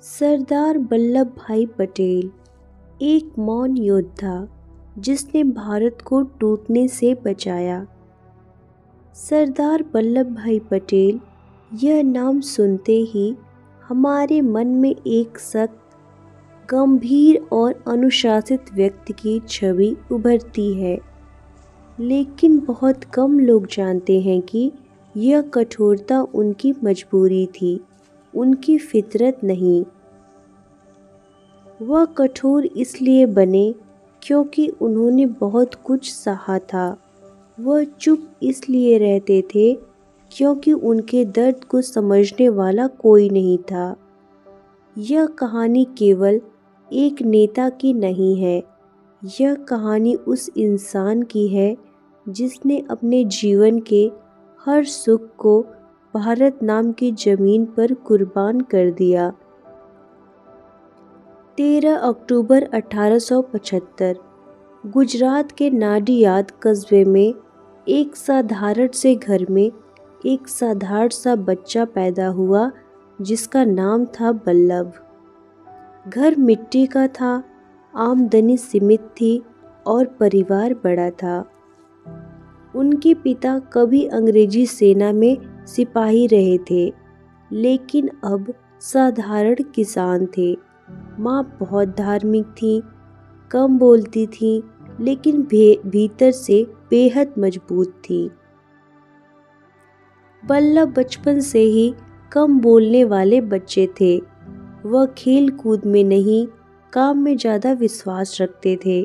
सरदार वल्लभ भाई पटेल एक मौन योद्धा जिसने भारत को टूटने से बचाया। सरदार वल्लभ भाई पटेल यह नाम सुनते ही हमारे मन में एक सख्त, गंभीर और अनुशासित व्यक्ति की छवि उभरती है। लेकिन बहुत कम लोग जानते हैं कि यह कठोरता उनकी मजबूरी थी, उनकी फितरत नहीं। वह कठोर इसलिए बने क्योंकि उन्होंने बहुत कुछ सहा था। वह चुप इसलिए रहते थे क्योंकि उनके दर्द को समझने वाला कोई नहीं था। यह कहानी केवल एक नेता की नहीं है, यह कहानी उस इंसान की है जिसने अपने जीवन के हर सुख को भारत नाम की जमीन पर कुर्बान कर दिया। 13 अक्टूबर 1875 गुजरात के नाडियाद कस्बे में एक साधारण से घर में एक साधारण सा बच्चा पैदा हुआ जिसका नाम था वल्लभ। घर मिट्टी का था, आमदनी सीमित थी और परिवार बड़ा था। उनके पिता कभी अंग्रेजी सेना में सिपाही रहे थे, लेकिन अब साधारण किसान थे। माँ बहुत धार्मिक थी, कम बोलती थी, लेकिन भीतर से बेहद मजबूत थी। वल्लभ बचपन से ही कम बोलने वाले बच्चे थे। वह खेल कूद में नहीं, काम में ज़्यादा विश्वास रखते थे।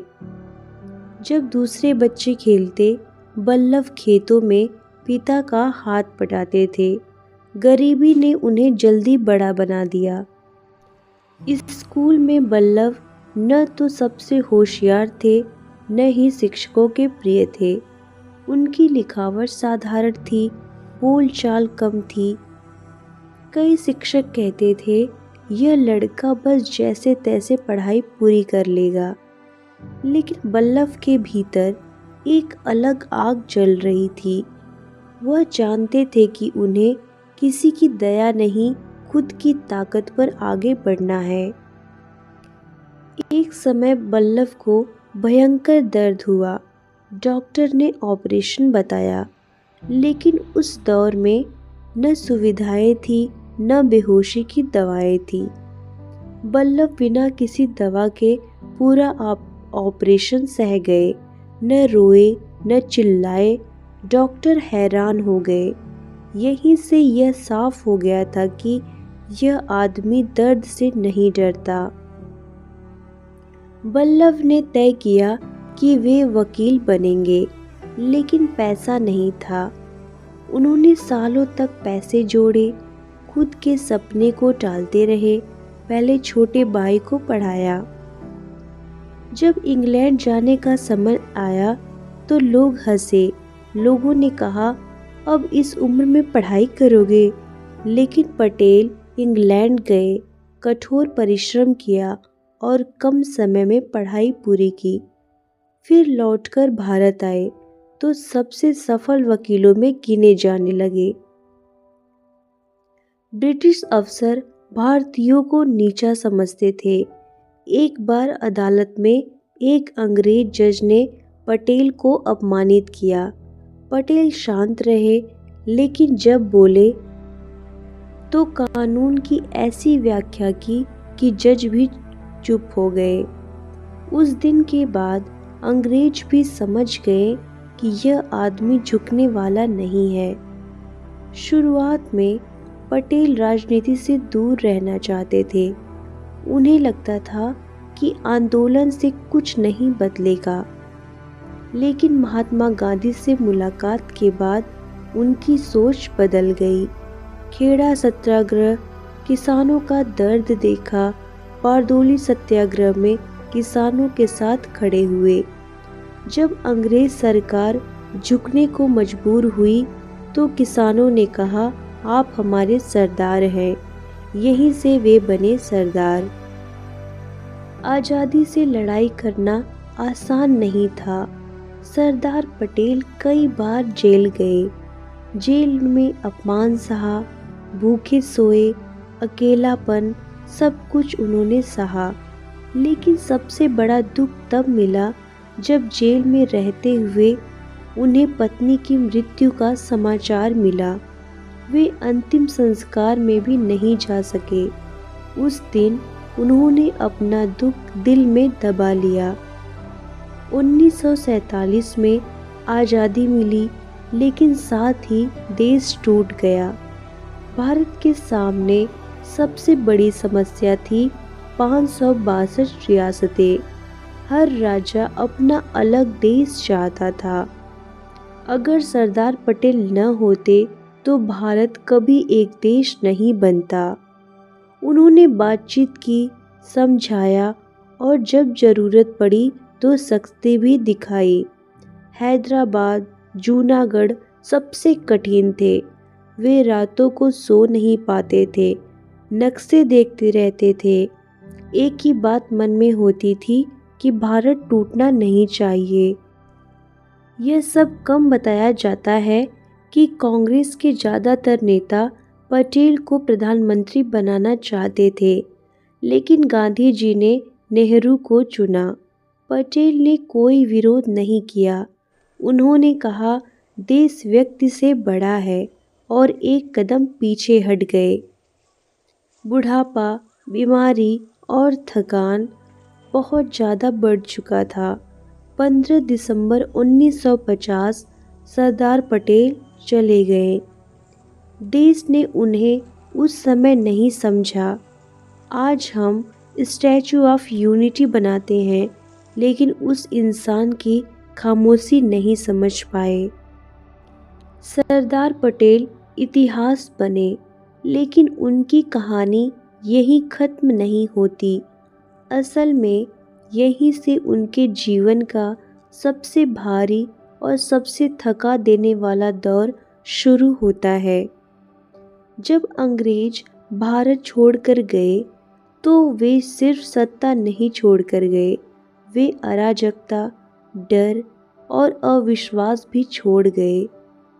जब दूसरे बच्चे खेलते, वल्लभ खेतों में पिता का हाथ बटाते थे। गरीबी ने उन्हें जल्दी बड़ा बना दिया। इस स्कूल में वल्लभ न तो सबसे होशियार थे, न ही शिक्षकों के प्रिय थे। उनकी लिखावट साधारण थी, बोलचाल कम थी। कई शिक्षक कहते थे, यह लड़का बस जैसे तैसे पढ़ाई पूरी कर लेगा। लेकिन वल्लभ के भीतर एक अलग आग जल रही थी। वह जानते थे कि उन्हें किसी की दया नहीं, खुद की ताकत पर आगे बढ़ना है। एक समय वल्लभ को भयंकर दर्द हुआ। डॉक्टर ने ऑपरेशन बताया, लेकिन उस दौर में न सुविधाएं थी, न बेहोशी की दवाएं थी। वल्लभ बिना किसी दवा के पूरा ऑपरेशन सह गए। न रोए, न चिल्लाए। डॉक्टर हैरान हो गए। यहीं से यह साफ हो गया था कि यह आदमी दर्द से नहीं डरता। वल्लभ ने तय किया कि वे वकील बनेंगे, लेकिन पैसा नहीं था। उन्होंने सालों तक पैसे जोड़े, खुद के सपने को टालते रहे। पहले छोटे भाई को पढ़ाया। जब इंग्लैंड जाने का समय आया तो लोग हंसे। लोगों ने कहा, अब इस उम्र में पढ़ाई करोगे? लेकिन पटेल इंग्लैंड गए, कठोर परिश्रम किया और कम समय में पढ़ाई पूरी की। फिर लौटकर भारत आए तो सबसे सफल वकीलों में गिने जाने लगे। ब्रिटिश अफसर भारतीयों को नीचा समझते थे। एक बार अदालत में एक अंग्रेज जज ने पटेल को अपमानित किया। पटेल शांत रहे, लेकिन जब बोले तो कानून की ऐसी व्याख्या की कि जज भी चुप हो गए। उस दिन के बाद अंग्रेज भी समझ गए कि यह आदमी झुकने वाला नहीं है। शुरुआत में पटेल राजनीति से दूर रहना चाहते थे। उन्हें लगता था कि आंदोलन से कुछ नहीं बदलेगा। लेकिन महात्मा गांधी से मुलाकात के बाद उनकी सोच बदल गई। खेड़ा सत्याग्रह, किसानों का दर्द देखा। बारदोली सत्याग्रह में किसानों के साथ खड़े हुए। जब अंग्रेज सरकार झुकने को मजबूर हुई तो किसानों ने कहा, आप हमारे सरदार हैं। यहीं से वे बने सरदार। आज़ादी से लड़ाई करना आसान नहीं था। सरदार पटेल कई बार जेल गए। जेल में अपमान सहा, भूखे सोए, अकेलापन, सब कुछ उन्होंने सहा, लेकिन सबसे बड़ा दुख तब मिला जब जेल में रहते हुए उन्हें पत्नी की मृत्यु का समाचार मिला। वे अंतिम संस्कार में भी नहीं जा सके। उस दिन उन्होंने अपना दुख दिल में दबा लिया। 1947 में आज़ादी मिली, लेकिन साथ ही देश टूट गया। भारत के सामने सबसे बड़ी समस्या थी 562 रियासतें। हर राजा अपना अलग देश चाहता था। अगर सरदार पटेल न होते तो भारत कभी एक देश नहीं बनता। उन्होंने बातचीत की, समझाया और जब ज़रूरत पड़ी तो सख्ती भी दिखाई। हैदराबाद, जूनागढ़ सबसे कठिन थे। वे रातों को सो नहीं पाते थे, नक्शे देखते रहते थे। एक ही बात मन में होती थी कि भारत टूटना नहीं चाहिए। यह सब कम बताया जाता है कि कांग्रेस के ज़्यादातर नेता पटेल को प्रधानमंत्री बनाना चाहते थे, लेकिन गांधी जी ने नेहरू को चुना। पटेल ने कोई विरोध नहीं किया। उन्होंने कहा, देश व्यक्ति से बड़ा है, और एक कदम पीछे हट गए। बुढ़ापा, बीमारी और थकान बहुत ज़्यादा बढ़ चुका था। 15 दिसंबर 1950 सरदार पटेल चले गए। देश ने उन्हें उस समय नहीं समझा। आज हम स्टैचू ऑफ यूनिटी बनाते हैं, लेकिन उस इंसान की खामोशी नहीं समझ पाए। सरदार पटेल इतिहास बने, लेकिन उनकी कहानी यहीं खत्म नहीं होती। असल में यहीं से उनके जीवन का सबसे भारी और सबसे थका देने वाला दौर शुरू होता है। जब अंग्रेज भारत छोड़कर गए तो वे सिर्फ सत्ता नहीं छोड़कर गए, वे अराजकता, डर और अविश्वास भी छोड़ गए।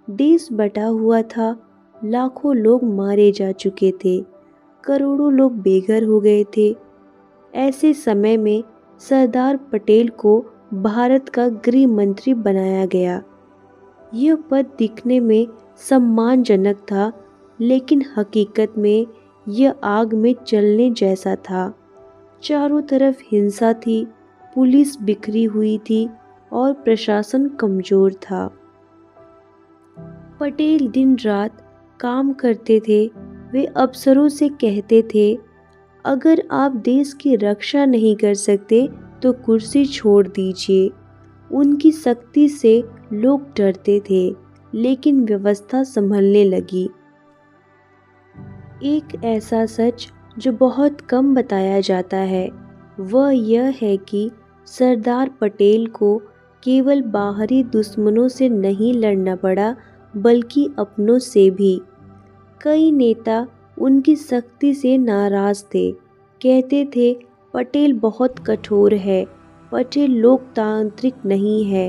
देश बटा हुआ था, लाखों लोग मारे जा चुके थे, करोड़ों लोग बेघर हो गए थे। ऐसे समय में सरदार पटेल को भारत का गृह मंत्री बनाया गया। यह पद दिखने में सम्मानजनक था, लेकिन हकीकत में यह आग में चलने जैसा था। चारों तरफ हिंसा थी, पुलिस बिखरी हुई थी और प्रशासन कमज़ोर था। पटेल दिन रात काम करते थे। वे अफसरों से कहते थे, अगर आप देश की रक्षा नहीं कर सकते तो कुर्सी छोड़ दीजिए। उनकी सख्ती से लोग डरते थे, लेकिन व्यवस्था संभलने लगी। एक ऐसा सच जो बहुत कम बताया जाता है, वह यह है कि सरदार पटेल को केवल बाहरी दुश्मनों से नहीं लड़ना पड़ा, बल्कि अपनों से भी। कई नेता उनकी सख्ती से नाराज थे, कहते थे पटेल बहुत कठोर है, पटेल लोकतांत्रिक नहीं है।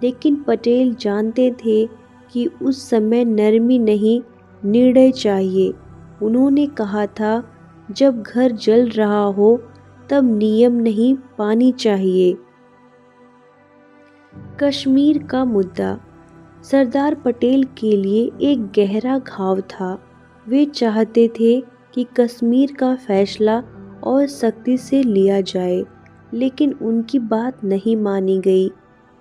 लेकिन पटेल जानते थे कि उस समय नरमी नहीं, निर्णय चाहिए। उन्होंने कहा था, जब घर जल रहा हो तब नियम नहीं, पानी चाहिए। कश्मीर का मुद्दा सरदार पटेल के लिए एक गहरा घाव था। वे चाहते थे कि कश्मीर का फैसला और सख्ती से लिया जाए, लेकिन उनकी बात नहीं मानी गई।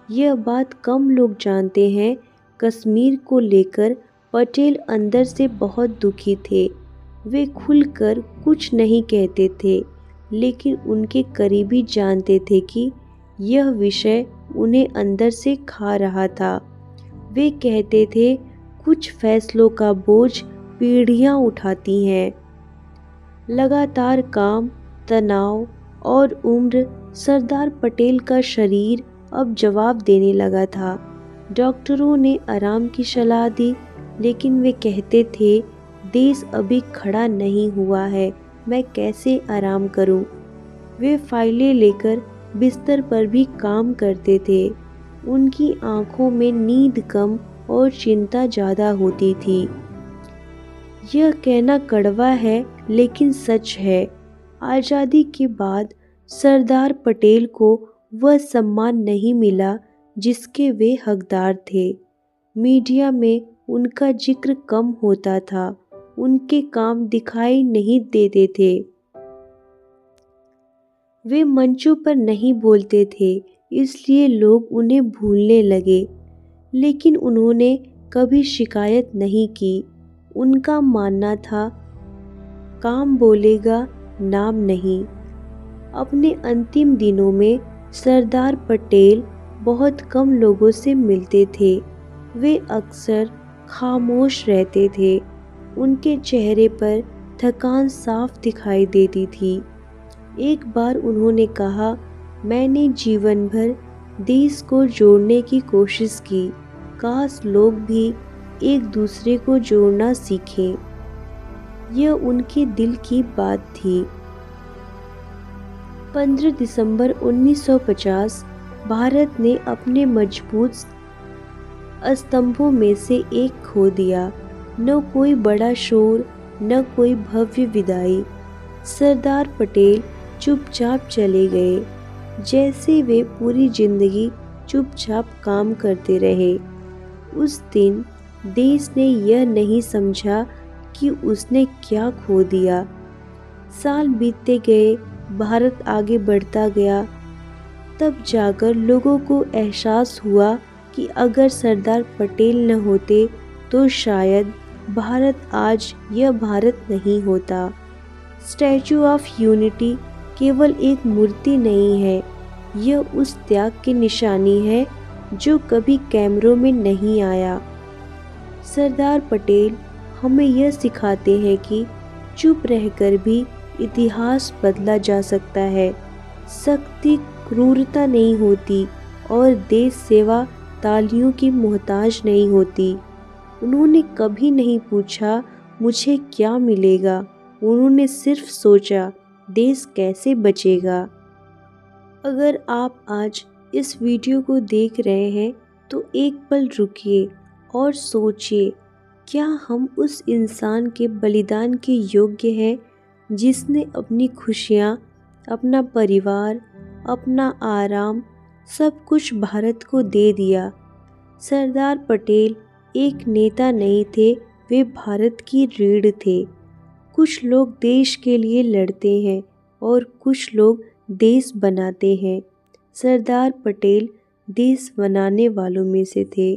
यह बात कम लोग जानते हैं। कश्मीर को लेकर पटेल अंदर से बहुत दुखी थे। वे खुलकर कुछ नहीं कहते थे, लेकिन उनके करीबी जानते थे कि यह विषय उन्हें अंदर से खा रहा था। वे कहते थे, कुछ फैसलों का बोझ पीढ़ियां उठाती हैं। लगातार काम, तनाव और उम्र, सरदार पटेल का शरीर अब जवाब देने लगा था। डॉक्टरों ने आराम की सलाह दी, लेकिन वे कहते थे, देश अभी खड़ा नहीं हुआ है, मैं कैसे आराम करूं? वे फाइलें लेकर बिस्तर पर भी काम करते थे। उनकी आंखों में नींद कम और चिंता ज़्यादा होती थी। यह कहना कड़वा है, लेकिन सच है। आज़ादी के बाद सरदार पटेल को वह सम्मान नहीं मिला जिसके वे हकदार थे। मीडिया में उनका जिक्र कम होता था, उनके काम दिखाई नहीं देते थे, वे मंचों पर नहीं बोलते थे, इसलिए लोग उन्हें भूलने लगे। लेकिन उन्होंने कभी शिकायत नहीं की। उनका मानना था, काम बोलेगा, नाम नहीं। अपने अंतिम दिनों में सरदार पटेल बहुत कम लोगों से मिलते थे। वे अक्सर खामोश रहते थे। उनके चेहरे पर थकान साफ दिखाई देती थी। एक बार उन्होंने कहा, मैंने जीवन भर देश को जोड़ने की कोशिश की, काश लोग भी एक दूसरे को जोड़ना सीखें। यह उनके दिल की बात थी। 15 दिसंबर 1950 भारत ने अपने मजबूत स्तंभों में से एक खो दिया। न कोई बड़ा शोर, न कोई भव्य विदाई। सरदार पटेल चुपचाप चले गए, जैसे वे पूरी जिंदगी चुपचाप काम करते रहे। उस दिन देश ने यह नहीं समझा कि उसने क्या खो दिया। साल बीतते गए, भारत आगे बढ़ता गया। तब जाकर लोगों को एहसास हुआ कि अगर सरदार पटेल न होते तो शायद भारत आज यह भारत नहीं होता। स्टैचू ऑफ यूनिटी केवल एक मूर्ति नहीं है, यह उस त्याग की निशानी है जो कभी कैमरों में नहीं आया। सरदार पटेल हमें यह सिखाते हैं कि चुप रहकर भी इतिहास बदला जा सकता है। शक्ति क्रूरता नहीं होती और देश सेवा तालियों की मोहताज नहीं होती। उन्होंने कभी नहीं पूछा मुझे क्या मिलेगा, उन्होंने सिर्फ सोचा देश कैसे बचेगा। अगर आप आज इस वीडियो को देख रहे हैं तो एक पल रुकिए और सोचिए, क्या हम उस इंसान के बलिदान के योग्य हैं जिसने अपनी खुशियाँ, अपना परिवार, अपना आराम सब कुछ भारत को दे दिया। सरदार पटेल एक नेता नहीं थे, वे भारत की रीढ़ थे। कुछ लोग देश के लिए लड़ते हैं और कुछ लोग देश बनाते हैं। सरदार पटेल देश बनाने वालों में से थे।